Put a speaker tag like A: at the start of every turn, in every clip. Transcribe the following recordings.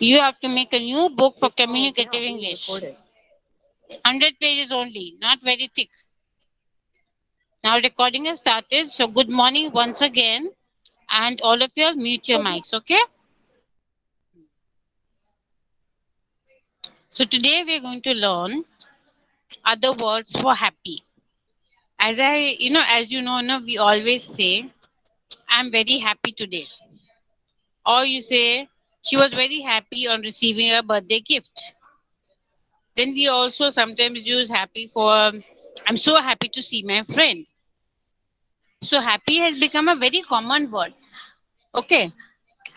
A: You have to make a new book for communicative English. 100 pages only, not very thick. Now recording has started. So good morning once again, and all of you mute your mics, okay? So today we are going to learn other words for happy. As you know, we always say, "I'm very happy today," or you say, "She was very happy on receiving a birthday gift." Then we also sometimes use happy for, "I'm so happy to see my friend." So happy has become a very common word. Okay,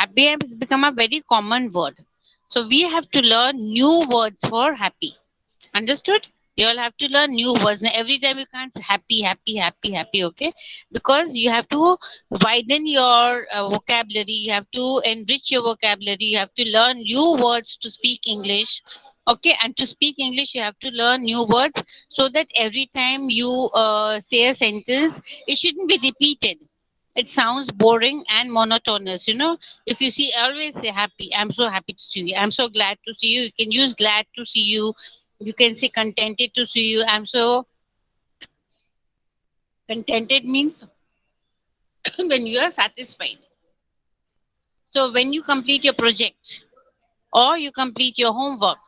A: happy has become a very common word. So we have to learn new words for happy. Understood? You all have to learn new words. Now, every time you can't say happy, happy, happy, happy, okay? Because you have to widen your vocabulary, you have to enrich your vocabulary, you have to learn new words to speak English, okay? And to speak English, you have to learn new words so that every time you say a sentence, it shouldn't be repeated. It sounds boring and monotonous, you know. If you see, always say happy. I'm so happy to see you. I'm so glad to see you. You can use glad to see you. You can say contented to see you. I'm so contented means when you are satisfied. So when you complete your project, or you complete your homework,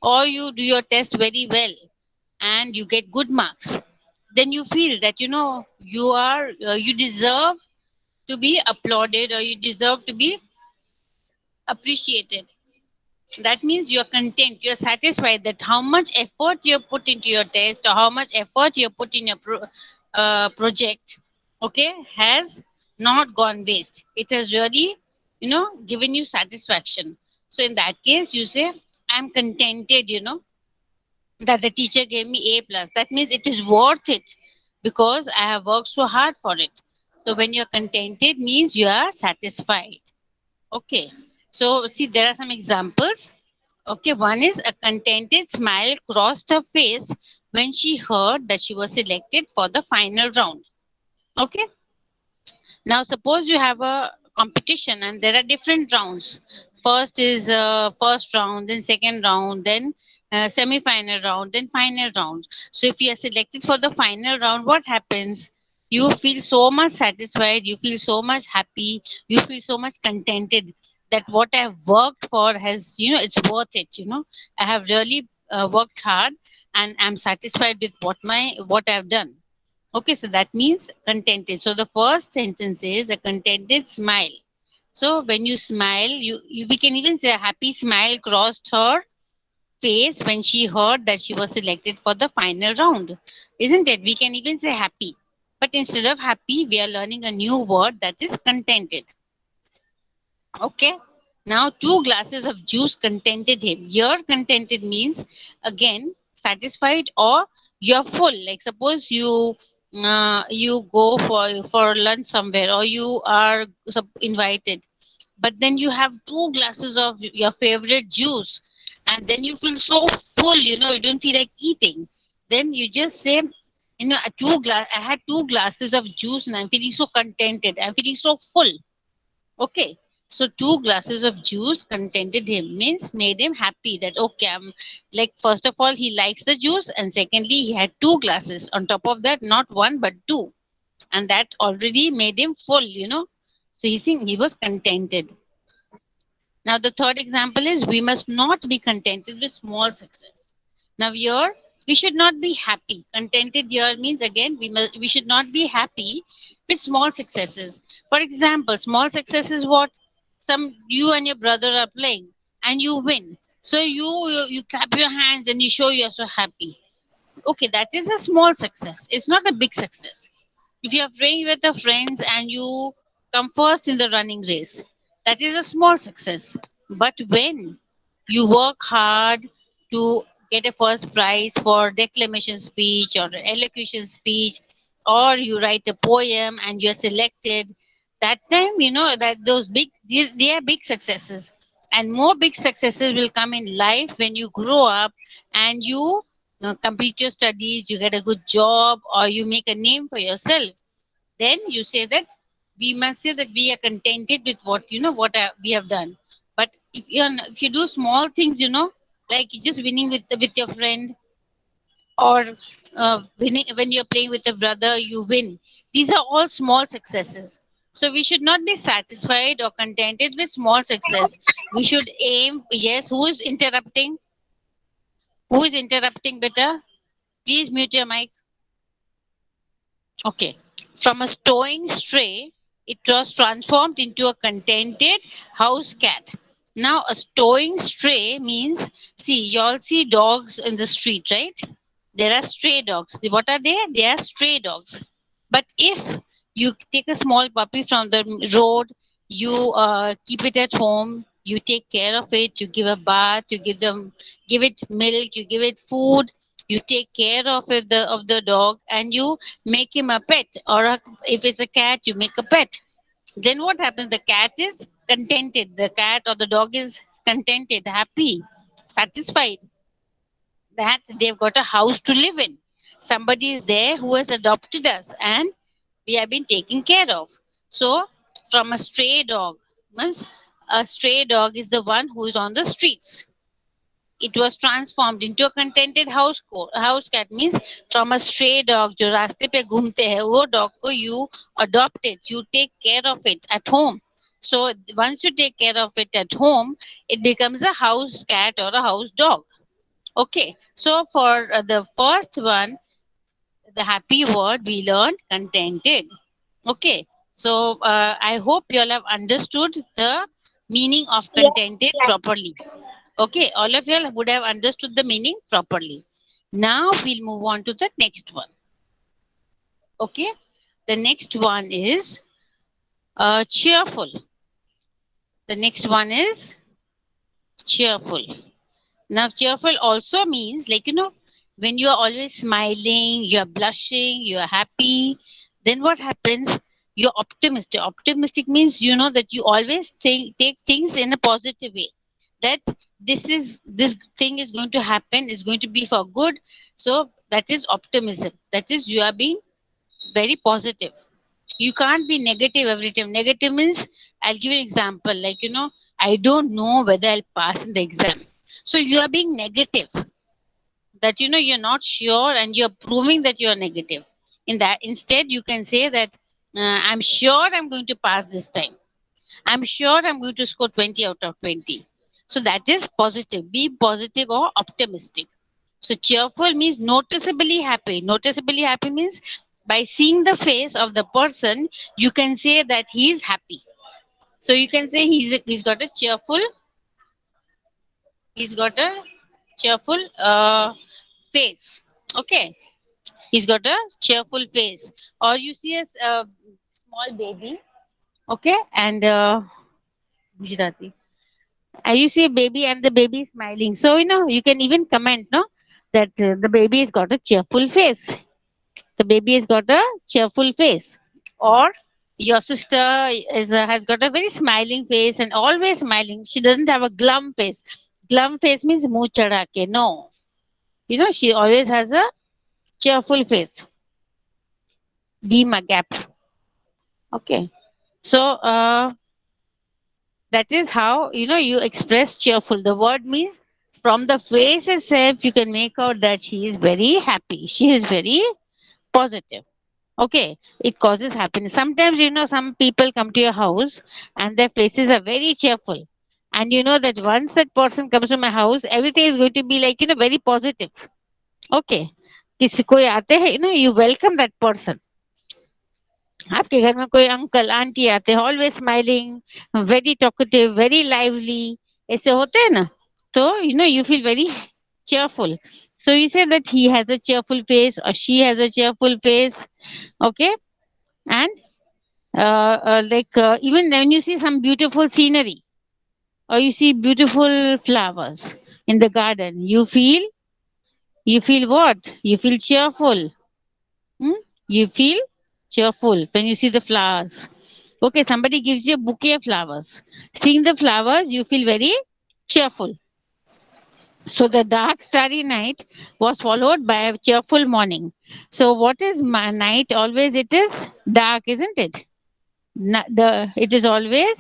A: or you do your test very well and you get good marks, then you feel that you deserve to be applauded, or you deserve to be appreciated. That means you're content, you're satisfied that how much effort you put into your test, or how much effort you put in your project, okay, has not gone waste. It has really, given you satisfaction. So in that case, you say, I'm contented, that the teacher gave me A plus. That means it is worth it because I have worked so hard for it. So when you're contented, means you are satisfied. Okay. So see, there are some examples. Okay, one is a contented smile crossed her face when she heard that she was selected for the final round. Okay, now suppose you have a competition and there are different rounds. First is first round, then second round, then semi-final round, then final round. So if you are selected for the final round, what happens? You feel so much satisfied, you feel so much happy, you feel so much contented that what I have worked for has, it's worth it. I have really worked hard and I'm satisfied with what I've done. Okay, so that means contented. So the first sentence is a contented smile. So when you smile, we can even say a happy smile crossed her face when she heard that she was selected for the final round. Isn't it? We can even say happy. But instead of happy, we are learning a new word that is contented. Okay. Now, two glasses of juice contented him. Your contented means again satisfied or you're full. Like suppose you go for lunch somewhere or you are invited, but then you have two glasses of your favorite juice, and then you feel so full. You don't feel like eating. Then you just say, I had two glasses of juice and I'm feeling so contented. I'm feeling so full. Okay. So two glasses of juice contented him means made him happy that okay, I'm like first of all he likes the juice and secondly he had two glasses on top of that, not one but two, and that already made him full. So he was contented. Now the third example is we must not be contented with small success. Now here we should not be happy. Contented here means again we should not be happy with small successes. For example, small success is what some you and your brother are playing and you win. So you clap your hands and you show you're so happy. Okay, that is a small success. It's not a big success. If you are playing with your friends and you come first in the running race, that is a small success. But when you work hard to get a first prize for declamation speech or elocution speech, or you write a poem and you're selected, that time you know that those they are big successes. And more big successes will come in life when you grow up and you complete your studies, you get a good job, or you make a name for yourself. Then you say that we must say that we are contented with what we have done. But if you do small things, like just winning with your friend, or winning when you're playing with a brother, you win. These are all small successes. So we should not be satisfied or contented with small success. We should aim. Yes, who is interrupting? Who is interrupting, beta? Please mute your mic. Okay. From a stowing stray, it was transformed into a contented house cat. Now, a stowing stray means, see, you all see dogs in the street, right? There are stray dogs. What are they? They are stray dogs. But if you take a small puppy from the road, you keep it at home, you take care of it, you give a bath, give it milk, you give it food, you take care of the dog, and you make him a pet, or if it's a cat, you make a pet. Then what happens? The cat is contented. The cat or the dog is contented, happy, satisfied that they've got a house to live in. Somebody is there who has adopted us, and we have been taken care of. So, from a stray dog, means a stray dog is the one who is on the streets. It was transformed into a contented house cat, means from a stray dog जो रास्ते पे घूमते हैं, वो dog को you adopt it, you take care of it at home. So once you take care of it at home, it becomes a house cat or a house dog. Okay, so for the first one, the happy word we learned contented. Okay, so I hope you all have understood the meaning of contented properly. Okay, all of you all would have understood the meaning properly. Now we'll move on to the next one. Okay, the next one is cheerful. The next one is cheerful. Now, cheerful also means, like, when you are always smiling, you are blushing, you are happy, then what happens? You're optimistic. Optimistic means, that you always take things in a positive way. That this thing is going to happen, is going to be for good. So that is optimism. That is, you are being very positive. You can't be negative every time. Negative means, I'll give you an example. Like, I don't know whether I'll pass in the exam. So you are being negative, that you're not sure, and you're proving that you're negative. In that, instead, you can say that I'm sure I'm going to pass this time. I'm sure I'm going to score 20 out of 20. So that is positive. Be positive or optimistic. So cheerful means noticeably happy. Noticeably happy means, by seeing the face of the person, you can say that he is happy. So you can say he's got a cheerful face. Okay, he's got a cheerful face. Or you see a small baby. Okay, and Gujarati. You see a baby, and the baby is smiling. So you can even comment, no, that the baby has got a cheerful face. The baby has got a cheerful face. Or your sister has got a very smiling face and always smiling. She doesn't have a glum face. Glum face means muh chada ke. No, she always has a cheerful face. Dima gap. Okay. So that is how you express cheerful. The word means, from the face itself, you can make out that she is very happy. She is very positive. Okay, it causes happiness. Sometimes some people come to your house and their faces are very cheerful, and you know that once that person comes to my house, everything is going to be like very positive. Okay, किसी कोई आते हैं, you welcome that person. आपके घर में कोई uncle aunty आते हैं, always smiling, very talkative, very lively, ऐसे होते हैं ना, तो you feel very cheerful. So you say that he has a cheerful face, or she has a cheerful face. Okay, and even when you see some beautiful scenery, or you see beautiful flowers in the garden, you feel what? You feel cheerful. Hmm? You feel cheerful when you see the flowers. Okay, somebody gives you a bouquet of flowers. Seeing the flowers, you feel very cheerful. So the dark, starry night was followed by a cheerful morning. So what is night? Always it is dark, isn't it? It is always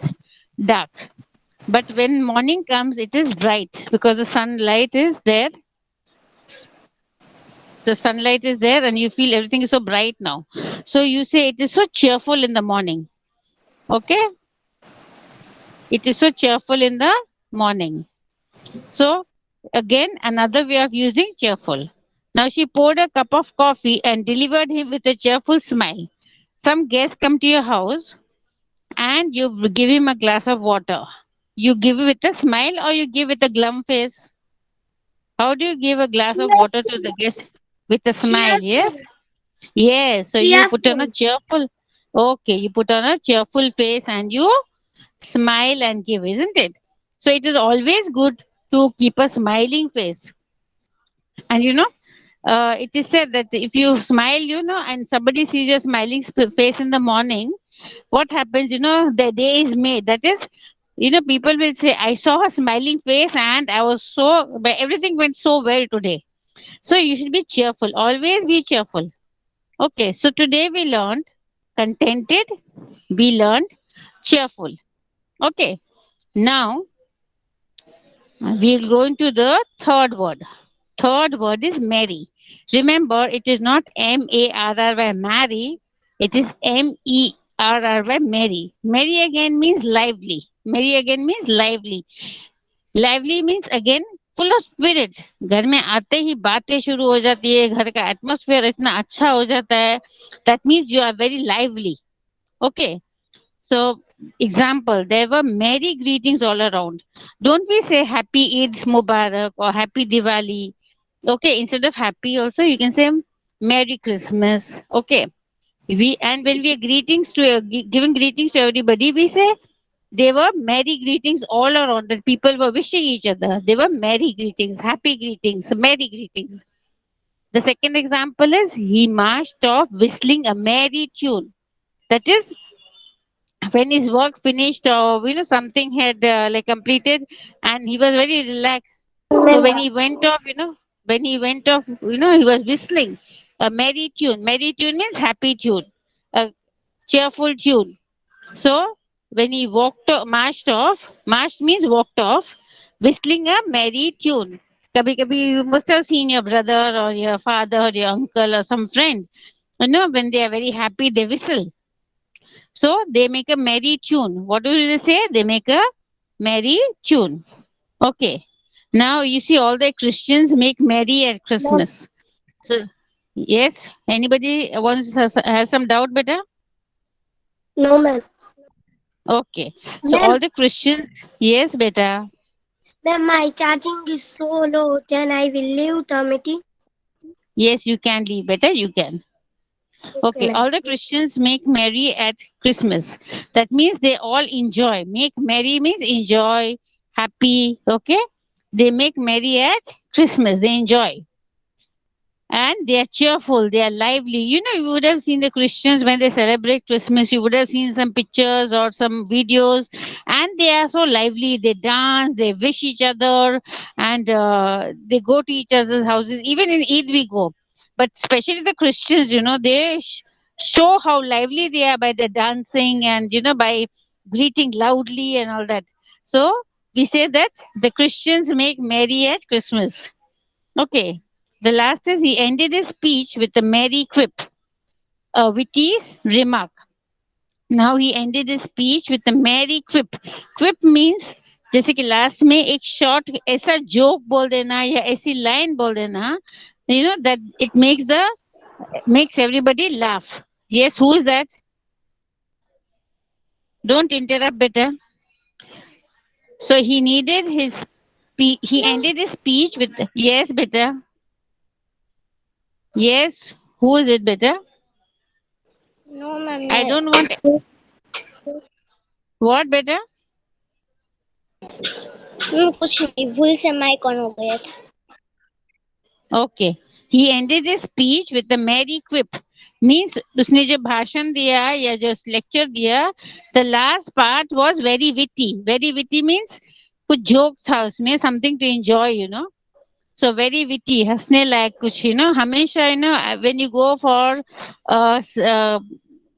A: dark. But when morning comes, it is bright because the sunlight is there, and you feel everything is so bright now. So you say it is so cheerful in the morning. Okay, it is so cheerful in the morning. So again, another way of using cheerful. Now she poured a cup of coffee and delivered him with a cheerful smile. Some guests come to your house and you give him a glass of water. You give it with a smile or you give it a glum face? How do you give a glass of water to the guest? With a smile, yes?
B: Cheerful.
A: Yes. So you put on a
B: Cheerful.
A: cheerful, okay, you put on a cheerful face and you smile and give, isn't it? So it is always good to keep a smiling face. And it is said that if you smile, and somebody sees your smiling face in the morning, what happens, the day is made. That is, people will say, I saw her smiling face and I was so, but everything went so well today. So you should be cheerful, always be cheerful. Okay, so today we learned contented, we learned cheerful. Okay, now we'll go into the third word. Third word is merry. Remember, it is not Marry, marry. It is Merry, merry. Merry again means lively. Merry again means lively. Lively means again full of spirit. घर में आते ही बातें शुरू हो जाती है, घर का एटमोस्फेयर इतना अच्छा हो जाता है. That means you are very lively. Okay. So, example, there were merry greetings all around. Don't we say Happy Eid Mubarak or Happy Diwali? Okay, instead of happy, also you can say Merry Christmas. Okay, when we are giving greetings to everybody, we say they were merry greetings all around. That people were wishing each other. They were merry greetings, happy greetings, merry greetings. The second example is he marched off whistling a merry tune. That is when his work finished or something had like completed, and he was very relaxed. So when he went off, he was whistling a merry tune. Merry tune means happy tune, a cheerful tune. So when he marched means walked off, whistling a merry tune. Kabhi kabhi you must have seen your brother or your father or your uncle or some friend, when they are very happy they whistle. So they make a merry tune. What do they say? They make a merry tune. Okay. Now you see all the Christians make merry at
B: Ma'am.
A: Christmas. So yes, anybody has some doubt, better?
B: No, ma'am.
A: Okay. So
B: Ma'am,
A: all the Christians, yes, beta.
B: ma'am, my charging is so low. Then I will leave the meeting.
A: Yes, you can leave, better. You can.
B: Okay,
A: Okay.
B: ma'am.
A: All the Christians make merry at Christmas. That means they all enjoy. Make merry means enjoy, happy. Okay. They make merry at Christmas. They enjoy. And they are cheerful, they are lively. You would have seen the Christians when they celebrate Christmas, you would have seen some pictures or some videos, and they are so lively. They dance, they wish each other, and they go to each other's houses. Even in Eid we go, but especially the Christians, they show how lively they are by the dancing and by greeting loudly and all that. So we say that the Christians make merry at Christmas. Okay. The last is he ended his speech with a merry quip, a witty remark. Now he ended his speech with a merry quip. Quip means जैसे कि last में एक short ऐसा joke बोल देना या ऐसी line बोल देना, that it makes everybody laugh. Yes, who is that? Don't interrupt, better. So he ended his speech with, yes, better. Yes, who is it, better?
B: No, ma'am.
A: I don't want what, better.
B: कुछ नहीं भूल से mic on हो गया था.
A: Okay. He ended his speech with a merry quip. Means उसने जो भाषण दिया या जो lecture दिया, the last part was very witty. Very witty means कुछ joke था उसमें, something to enjoy, So very witty, हंसने लायक कुछ, हमेशा, when you go for a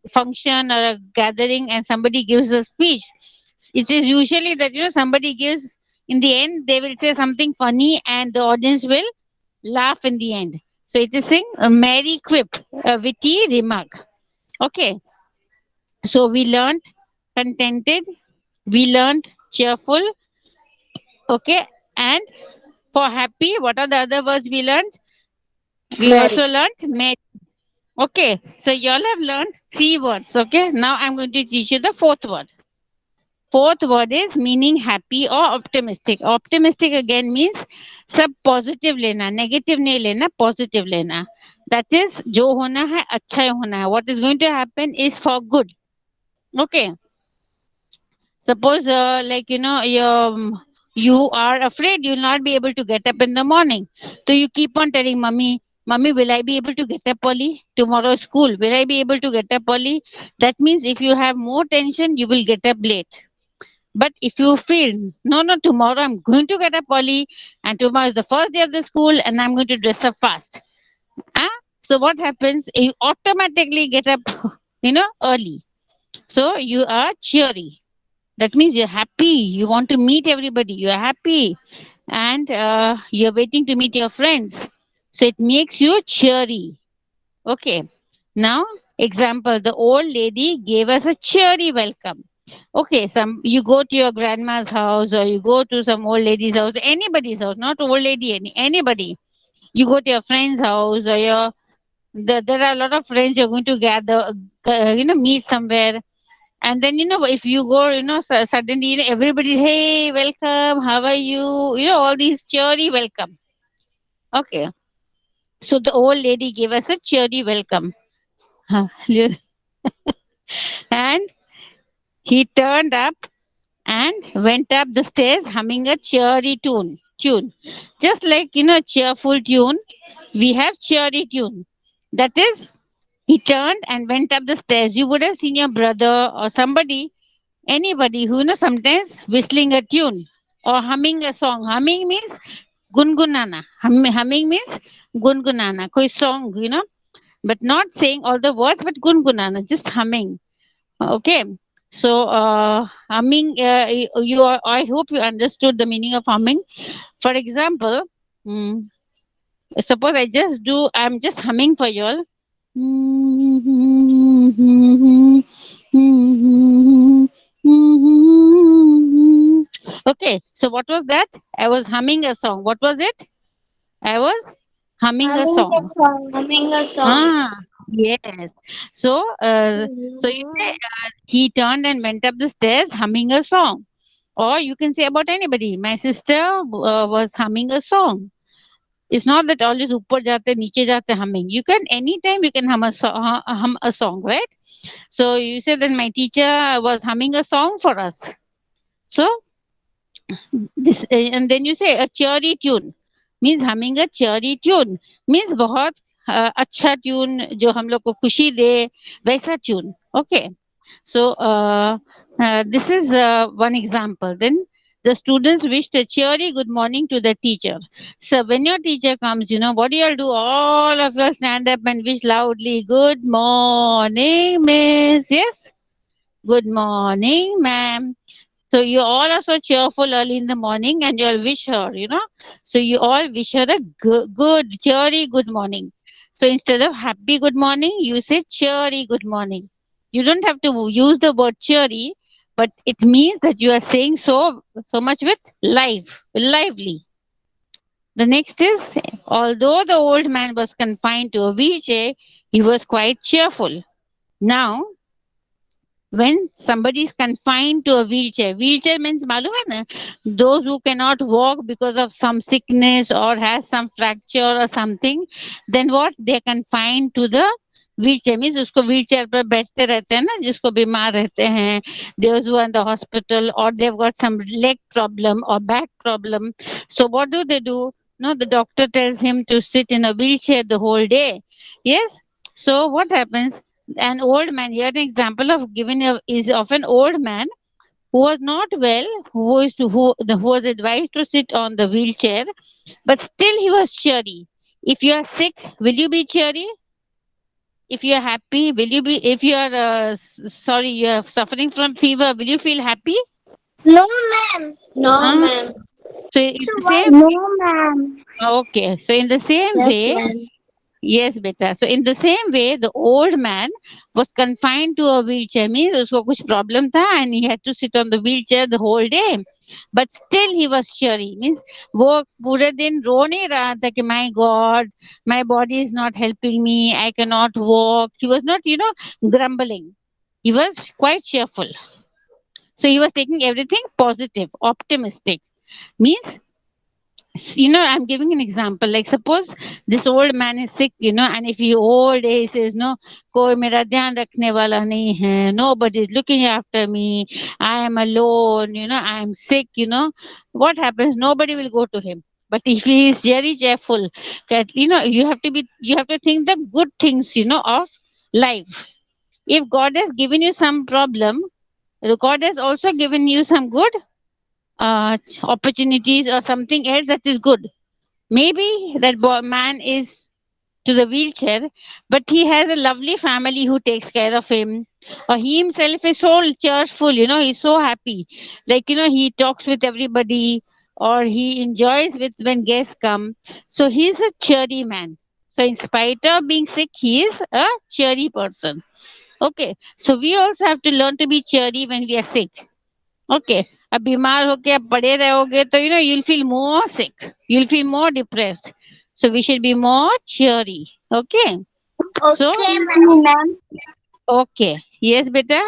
A: function or a gathering and somebody gives a speech, It is usually that somebody gives, in the end they will say something funny and the audience will laugh in the end. So it is saying a merry quip, a witty remark. Okay, so we learned contented, we learned cheerful. Okay, and for happy, what are the other words we learned? We
B: Mary.
A: also learned merry. Okay, so you all have learned three words. Okay, now I'm going to teach you the fourth word. Fourth word is meaning happy or optimistic. Optimistic again means सब positive लेना, negative नहीं लेना, positive लेना. That is जो होना है अच्छा ही होना है. What is going to happen is for good. Okay. Suppose like you are afraid you'll not be able to get up in the morning. So you keep on telling mommy, mommy, will I be able to get up early tomorrow school? Will I be able to get up early? That means if you have more tension, you will get up late. But if you feel, no, no, tomorrow I'm going to get up early and tomorrow is the first day of the school and I'm going to dress up fast. Ah? So what happens? You automatically get up, early. So you are cheery. That means you're happy. You want to meet everybody. You're happy. And you're waiting to meet your friends. So it makes you cheery. Okay. Now, example, the old lady gave us a cheery welcome. Okay, some you go to your grandma's house or you go to some old lady's house, anybody's house, not old lady, anybody. You go to your friend's house or there are a lot of friends you're going to gather, meet somewhere. And then, if you go, suddenly, everybody, hey, welcome, how are you? All these cheery welcome. Okay. So the old lady gave us a cheery welcome. Huh. And he turned up and went up the stairs humming a cheery tune. Just like, cheerful tune, we have cheery tune. That is, he turned and went up the stairs. You would have seen your brother or somebody, anybody who, sometimes whistling a tune or humming a song. Humming means gungunana. Humming means gungunana. Koi song, but not saying all the words, but gungunana, just humming. Okay. So, humming, I hope you understood the meaning of humming. For example, mm, suppose I'm just humming for you all. Okay, so what was that? I was humming a song. What was it? I was humming a
B: Humming a
A: song.
B: song. Humming a song.
A: Ah, yes. So, you say he turned and went up the stairs humming a song. Or you can say about anybody. My sister was humming a song. It's not that always upar jate, niche jate humming. You can anytime you can hum a song, right? So you said that my teacher was humming a song for us. So this and then you say a cheery tune means humming a cheery tune means बहुत अच्छा tune जो हम लोग को खुशी दे वैसा tune. Okay. So this is one example. Then the students wished a cheery good morning to the teacher. So when your teacher comes, what do you all do? All of you all stand up and wish loudly, "Good morning, miss." Yes, "Good morning, ma'am." So you all are so cheerful early in the morning and you all wish her. So you all wish her a good, cheery good morning. So instead of happy good morning, you say cheery good morning. You don't have to use the word cheery, but it means that you are saying so much with lively. The next is, although the old man was confined to a wheelchair, he was quite cheerful. Now, when somebody is confined to a wheelchair means malum hai na, those who cannot walk because of some sickness or has some fracture or something, then what, they are confined to the wheelchair means उसको wheelchair पर बैठते रहते हैं ना, जिसको बीमार रहते हैं, those who are in the hospital or they've got some leg problem or back problem. So what do they do? No, the doctor tells him to sit in a wheelchair the whole day. Yes. So what happens? An old man, here an example of is of an old man who was not well, who was advised to sit on the wheelchair, but still he was cheery. If you are sick, will you be cheery? If you are happy, will you be? If you are sorry, you are suffering from fever, will you feel happy?
B: No, ma'am. No,
A: Huh?
B: ma'am.
A: So in
B: So
A: the
B: why?
A: same
B: No,
A: way,
B: ma'am.
A: okay. So in the same
B: Yes,
A: way,
B: ma'am.
A: yes, beta. So in the same way, the old man was confined to a wheelchair. Means उसको कुछ problem था and he had to sit on the wheelchair the whole day. But still he was cheery. Means वो पूरे दिन रो नहीं रहा था कि my God, my body is not helping me. I cannot walk. He was not, grumbling. He was quite cheerful. So he was taking everything positive, optimistic. Means I'm giving an example. Like, suppose this old man is sick, and if he old age says, no, koi mera dhyan rakhne wala nahi hai, nobody is looking after me, I am alone, I am sick, what happens? Nobody will go to him. But if he is very cheerful, that, you have to think the good things, of life. If God has given you some problem, God has also given you some good opportunities or something else that is good. Maybe that man is to the wheelchair, but he has a lovely family who takes care of him. Or he himself is so cheerful, he's so happy. Like, he talks with everybody or he enjoys with when guests come. So he's a cheery man. So in spite of being sick, he is a cheery person. Okay. So we also have to learn to be cheery when we are sick. Okay अब बीमार होके आप पड़े रहोगे तो you'll feel more sick, you'll feel more depressed. So we should be more cheery. Okay. So
B: Okay, ma'am.
A: okay, yes beta.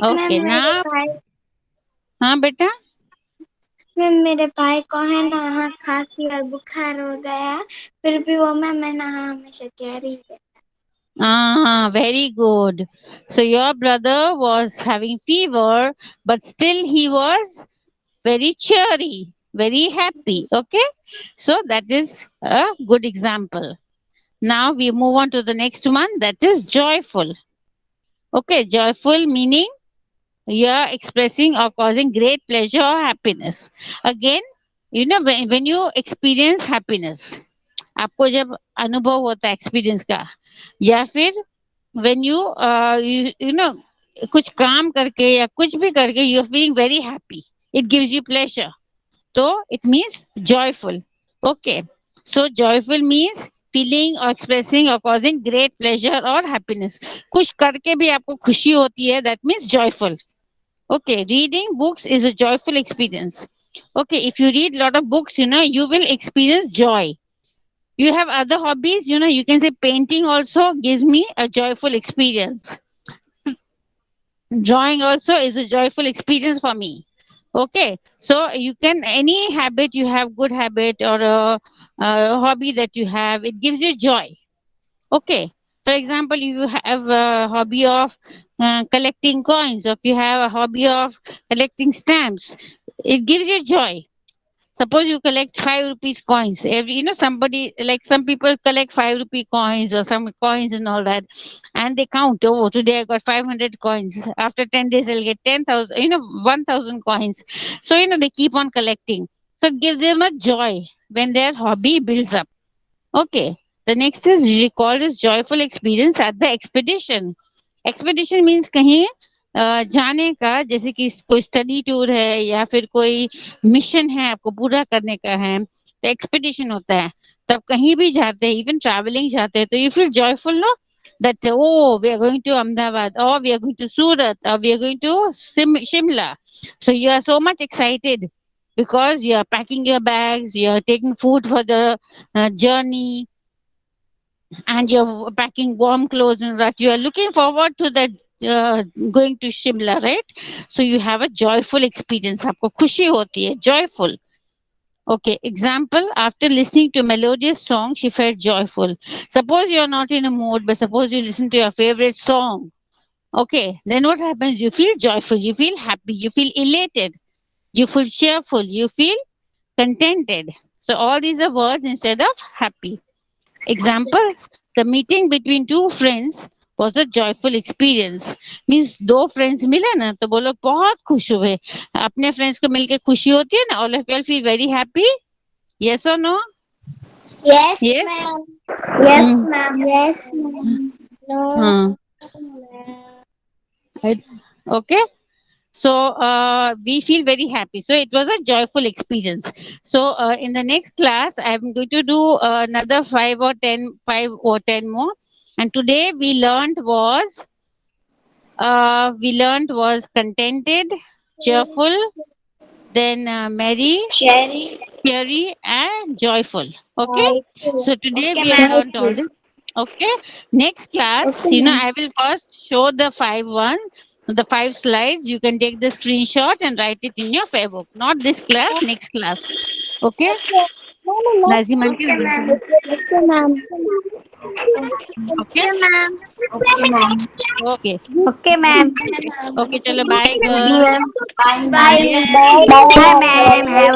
B: Ma'am
A: Okay,
B: मेरे
A: now
B: भाई
A: हाँ बेटा.
B: मैम मेरे भाई को है ना हाँ खांसी और बुखार हो गया फिर भी वो मैम है ना हाँ हमेशा तैयारी है
A: Very good. So your brother was having fever, but still he was very cheery, very happy. Okay. So that is a good example. Now we move on to the next one, that is joyful. Okay, joyful meaning you are expressing or causing great pleasure or happiness. Again, when you experience happiness, आपको जब अनुभव होता है experience का, या फिर when you know कुछ काम करके या कुछ भी करके you are feeling very happy, it gives you pleasure. So it means joyful. Okay. So joyful means feeling or expressing or causing great pleasure or happiness. कुछ करके भी आपको खुशी होती है, that means joyful. Okay. Reading books is a joyful experience. Okay. If you read a lot of books, you will experience joy. You have other hobbies, you can say painting also gives me a joyful experience. Drawing also is a joyful experience for me. Okay, so you can any habit you have, good habit or a hobby that you have, it gives you joy. Okay, for example, you have a hobby of collecting coins, or if you have a hobby of collecting stamps, it gives you joy. Suppose you collect 5 rupees coins. Somebody, like some people collect 5 rupee coins or some coins and all that, and they count. Oh, today I got 500 coins. After 10 days, they'll get 10,000. 1,000 coins. So they keep on collecting. So it gives them a joy when their hobby builds up. Okay. The next is recalled as joyful experience at the expedition. Expedition means कहीं जाने का, जैसे कि कोई study tour है या फिर कोई मिशन है आपको पूरा करने का है, तो एक्सपेडिशन होता है. तब कहीं भी जाते हैं, इवन ट्रैवलिंग जाते हैं, तो you feel joyful, no, that oh, we are going to Ahmedabad, or we are going to Surat, or we are going to Shimla. So you are so much excited because you are packing your bags, you are taking food for the journey, and you're packing warm clothes and that you are looking forward to that going to Shimla, right? So you have a joyful experience. आपको खुशी होती है, joyful. Okay, example, after listening to melodious song, she felt joyful. Suppose you are not in a mood, but suppose you listen to your favorite song. Okay, then what happens? You feel joyful, you feel happy, you feel elated, you feel cheerful, you feel contented. So all these are words instead of happy. Example, the meeting between two friends was a joyful experience. Means दो friends मिले ना तो वो लोग बहुत खुश हुए. अपने फ्रेंड्स को मिलके खुशी होती है ना, all of you feel very happy. Yes or no?
B: Yes,
A: yes.
B: ma'am. Yes, ma'am. Yes, ma'am. No,
A: हाँ.
B: ma'am.
A: Okay. So we feel very happy. So it was a joyful experience. So in the next class, I'm going to do another 5 or 10 more. And today we learned was contented, cheerful, then merry,
B: Sherry.
A: cheery, and joyful. Okay. So today
B: Okay,
A: we have
B: ma'am.
A: learned all this. Okay. Next
B: Okay,
A: class,
B: ma'am.
A: I will first show the 5 slides. You can take the screenshot and write it in your Facebook. Not this class, next class. Okay. Nazim aunty is
B: Okay,
A: going to
B: ma'am.
A: do.
B: Okay, ma'am.
A: Okay.
B: Okay, ma'am. Okay, ma'am.
A: Okay.
B: Okay, ma'am.
A: Okay. Chalo. Bye,
B: Be
A: girls.
B: well. Bye,
A: See you
B: ma'am.
A: next week.
B: Bye, ma'am. Have